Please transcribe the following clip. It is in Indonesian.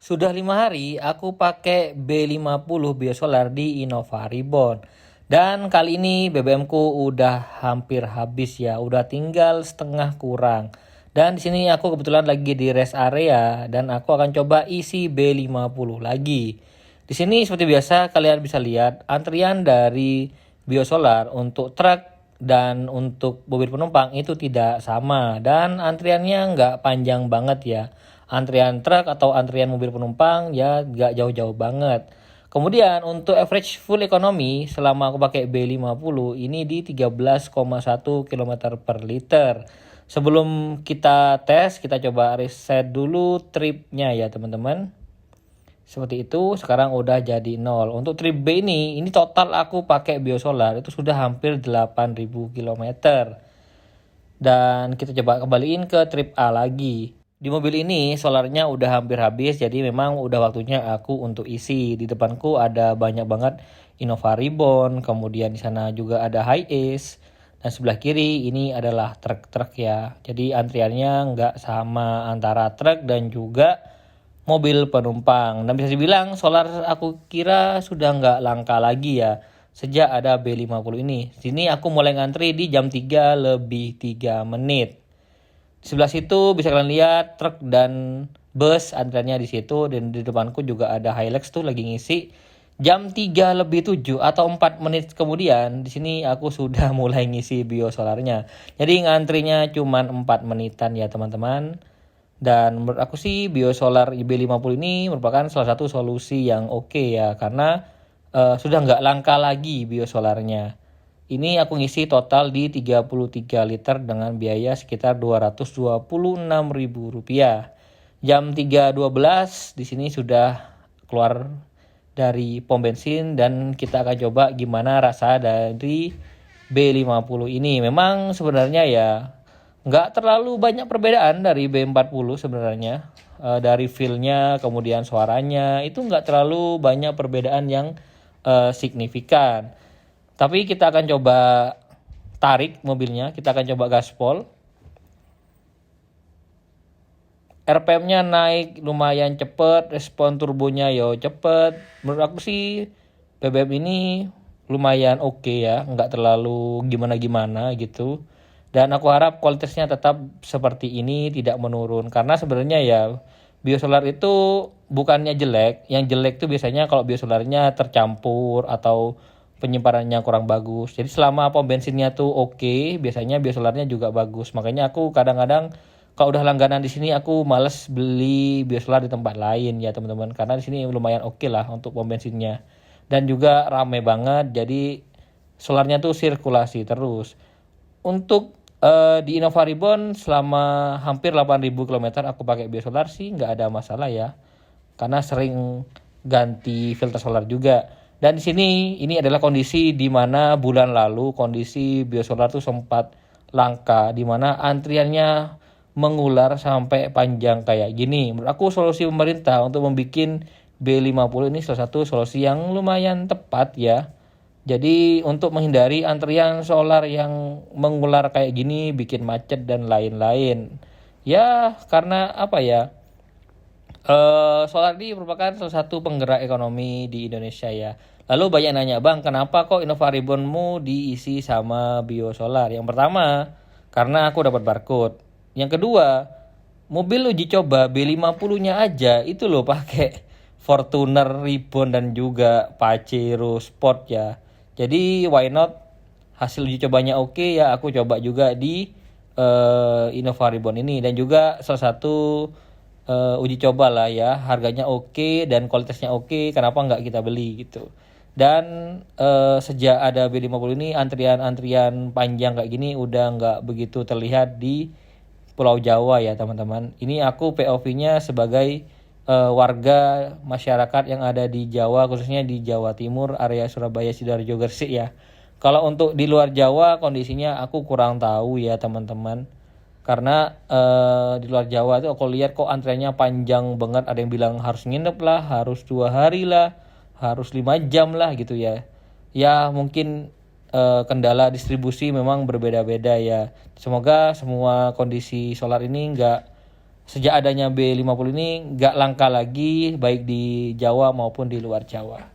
Sudah 5 hari aku pakai B50 biosolar di Innova Reborn. Dan kali ini BBM ku udah hampir habis ya, udah tinggal setengah kurang. Dan di sini aku kebetulan lagi di rest area dan aku akan coba isi B50 lagi. Di sini seperti biasa kalian bisa lihat antrian dari biosolar untuk truk dan untuk mobil penumpang itu tidak sama dan antriannya nggak panjang banget ya. Antrian truk atau antrian mobil penumpang ya nggak jauh-jauh banget. Kemudian untuk average full economy selama aku pakai B50 ini di 13,1 km per liter. Sebelum kita tes, kita coba reset dulu tripnya ya teman-teman. Seperti itu, sekarang udah jadi 0. Untuk trip B ini total aku pakai biosolar itu sudah hampir 8.000 km. Dan kita coba kembaliin ke trip A lagi. Di mobil ini solarnya udah hampir habis, jadi memang udah waktunya aku untuk isi. Di depanku ada banyak banget Innova Reborn, kemudian di sana juga ada Hiace, dan sebelah kiri ini adalah truk-truk ya. Jadi antriannya nggak sama antara truk dan juga mobil penumpang. Dan bisa dibilang solar aku kira sudah nggak langka lagi ya sejak ada B50 ini. Sini aku mulai ngantri di jam 3 lebih 3 menit. Di sebelah situ bisa kalian lihat truk dan bus antriannya di situ, dan di depanku juga ada Hilux tuh lagi ngisi. Jam 3 lebih 7 atau 4 menit kemudian di sini aku sudah mulai ngisi biosolarnya. Jadi ngantrinya cuma 4 menitan ya teman-teman. Dan menurut aku sih biosolar IB50 ini merupakan salah satu solusi yang oke ya, karena sudah nggak langka lagi biosolarnya. Ini aku ngisi total di 33 liter dengan biaya sekitar Rp226.000. Jam 3.12 di sini sudah keluar dari pom bensin dan kita akan coba gimana rasa dari B50 ini. Memang sebenarnya ya nggak terlalu banyak perbedaan dari B40 sebenarnya. Dari feel-nya, kemudian suaranya, itu nggak terlalu banyak perbedaan yang signifikan. Tapi kita akan coba tarik mobilnya, kita akan coba gaspol. RPM-nya naik lumayan cepet, respon turbonya yo cepet. Menurut aku sih BBM ini lumayan oke ya, nggak terlalu gimana-gimana gitu. Dan aku harap kualitasnya tetap seperti ini, tidak menurun. Karena sebenarnya ya biosolar itu bukannya jelek. Yang jelek tuh biasanya kalau biosolarnya tercampur atau penyimpanannya kurang bagus. Jadi selama pom bensinnya tuh oke, biasanya biosolarnya juga bagus. Makanya aku kadang-kadang kalau udah langganan di sini aku males beli biosolar di tempat lain ya teman-teman. Karena di sini lumayan oke lah untuk pom bensinnya. Dan juga rame banget, jadi solarnya tuh sirkulasi terus. Untuk di Innova Reborn selama hampir 8.000 km aku pakai biosolar sih nggak ada masalah ya. Karena sering ganti filter solar juga. Dan di sini ini adalah kondisi di mana bulan lalu kondisi biosolar tuh sempat langka, di mana antriannya mengular sampai panjang kayak gini. Menurut aku solusi pemerintah untuk membuat B50 ini salah satu solusi yang lumayan tepat ya. Jadi untuk menghindari antrian solar yang mengular kayak gini, bikin macet dan lain-lain. Ya karena apa ya? Solar ini merupakan salah satu penggerak ekonomi di Indonesia ya. Lalu banyak nanya, bang, kenapa kok Innova Rebornmu diisi sama biosolar? Yang pertama, karena aku dapat barcode. Yang kedua, mobil uji coba B50-nya aja itu loh pakai Fortuner Reborn dan juga Pajero Sport ya. Jadi why not, hasil uji cobanya oke ya aku coba juga di Innova Reborn ini. Dan juga salah satu uji coba lah ya, harganya oke dan kualitasnya oke, kenapa nggak kita beli gitu. Dan sejak ada B50 ini antrian-antrian panjang kayak gini udah nggak begitu terlihat di Pulau Jawa ya teman-teman. Ini aku POV-nya sebagai warga masyarakat yang ada di Jawa, khususnya di Jawa Timur, area Surabaya, Sidoarjo, Gresik ya. Kalau untuk di luar Jawa kondisinya aku kurang tahu ya teman-teman. Karena di luar Jawa tuh aku lihat kok antriannya panjang banget. Ada yang bilang harus nginep lah, harus 2 hari lah, harus 5 jam lah gitu ya. Ya mungkin kendala distribusi memang berbeda-beda ya. Semoga semua kondisi solar ini nggak sejak adanya B50 ini nggak langka lagi baik di Jawa maupun di luar Jawa.